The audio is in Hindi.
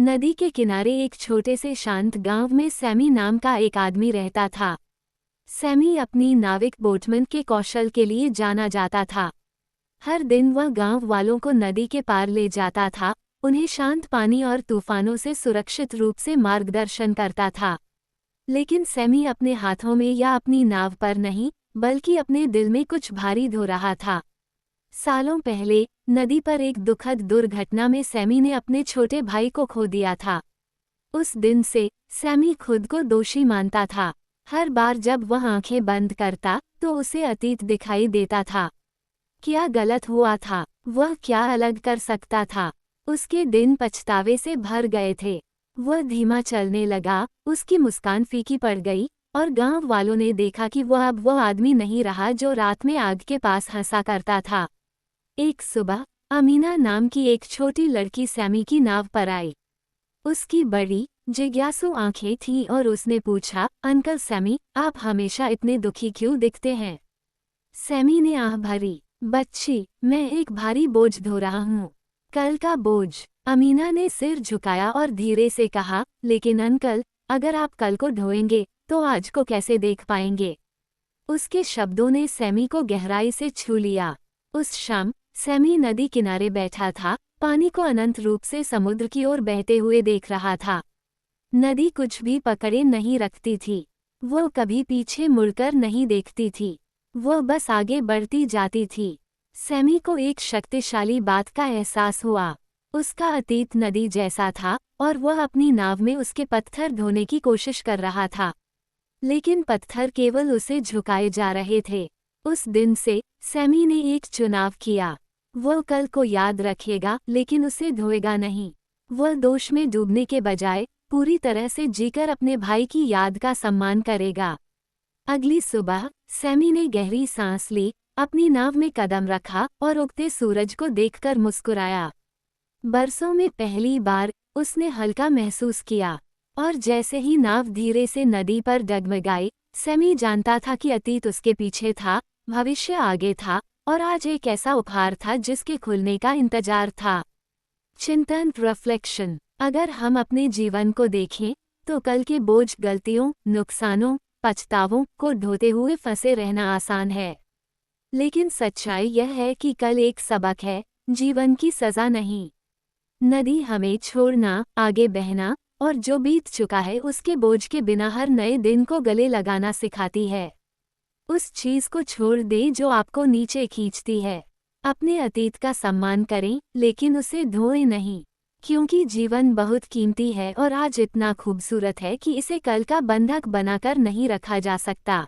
नदी के किनारे एक छोटे से शांत गांव में सैमी नाम का एक आदमी रहता था। सैमी अपनी नाविक बोटमैन के कौशल के लिए जाना जाता था। हर दिन वह गांव वालों को नदी के पार ले जाता था, उन्हें शांत पानी और तूफानों से सुरक्षित रूप से मार्गदर्शन करता था। लेकिन सैमी अपने हाथों में या अपनी नाव पर नहीं, बल्कि अपने दिल में कुछ भारी ढो रहा था। सालों पहले नदी पर एक दुखद दुर्घटना में सैमी ने अपने छोटे भाई को खो दिया था। उस दिन से सैमी खुद को दोषी मानता था। हर बार जब वह आंखें बंद करता तो उसे अतीत दिखाई देता था। क्या गलत हुआ था, वह क्या अलग कर सकता था। उसके दिन पछतावे से भर गए थे। वह धीमा चलने लगा, उसकी मुस्कान फीकी पड़ गई और गांव वालों ने देखा कि वह अब वह आदमी नहीं रहा जो रात में आग के पास हंसा करता था। एक सुबह अमीना नाम की एक छोटी लड़की सैमी की नाव पर आई। उसकी बड़ी जिज्ञासु आंखें थीं और उसने पूछा, अंकल सैमी, आप हमेशा इतने दुखी क्यों दिखते हैं? सैमी ने आह भरी, बच्ची, मैं एक भारी बोझ ढो रहा हूँ। कल का बोझ। अमीना ने सिर झुकाया और धीरे से कहा, लेकिन अंकल, अगर आप कल को ढोएंगे तो आज को कैसे देख पाएंगे? उसके शब्दों ने सैमी को गहराई से छू लिया। उस शाम सैमी नदी किनारे बैठा था, पानी को अनंत रूप से समुद्र की ओर बहते हुए देख रहा था। नदी कुछ भी पकड़े नहीं रखती थी। वो कभी पीछे मुड़कर नहीं देखती थी। वो बस आगे बढ़ती जाती थी। सैमी को एक शक्तिशाली बात का एहसास हुआ। उसका अतीत नदी जैसा था और वह अपनी नाव में उसके पत्थर ढोने की कोशिश कर रहा था। लेकिन पत्थर केवल उसे झुकाए जा रहे थे। उस दिन से सैमी ने एक चुनाव किया। वह कल को याद रखेगा, लेकिन उसे धोएगा नहीं। वह दोष में डूबने के बजाय पूरी तरह से जीकर अपने भाई की याद का सम्मान करेगा। अगली सुबह सैमी ने गहरी सांस ली, अपनी नाव में कदम रखा और उगते सूरज को देखकर मुस्कुराया। बरसों में पहली बार उसने हल्का महसूस किया। और जैसे ही नाव धीरे से नदी पर डगमगाई, सैमी जानता था कि अतीत उसके पीछे था, भविष्य आगे था और आज एक ऐसा उपहार था जिसके खुलने का इंतजार था। चिंतन रिफ्लेक्शन। अगर हम अपने जीवन को देखें तो कल के बोझ, गलतियों, नुकसानों, पछतावों को ढोते हुए फंसे रहना आसान है। लेकिन सच्चाई यह है कि कल एक सबक है, जीवन की सजा नहीं। नदी हमें छोड़ना, आगे बहना और जो बीत चुका है उसके बोझ के बिना हर नए दिन को गले लगाना सिखाती है। उस चीज को छोड़ दें जो आपको नीचे खींचती है। अपने अतीत का सम्मान करें, लेकिन उसे धोएं नहीं, क्योंकि जीवन बहुत कीमती है और आज इतना खूबसूरत है कि इसे कल का बंधक बनाकर नहीं रखा जा सकता।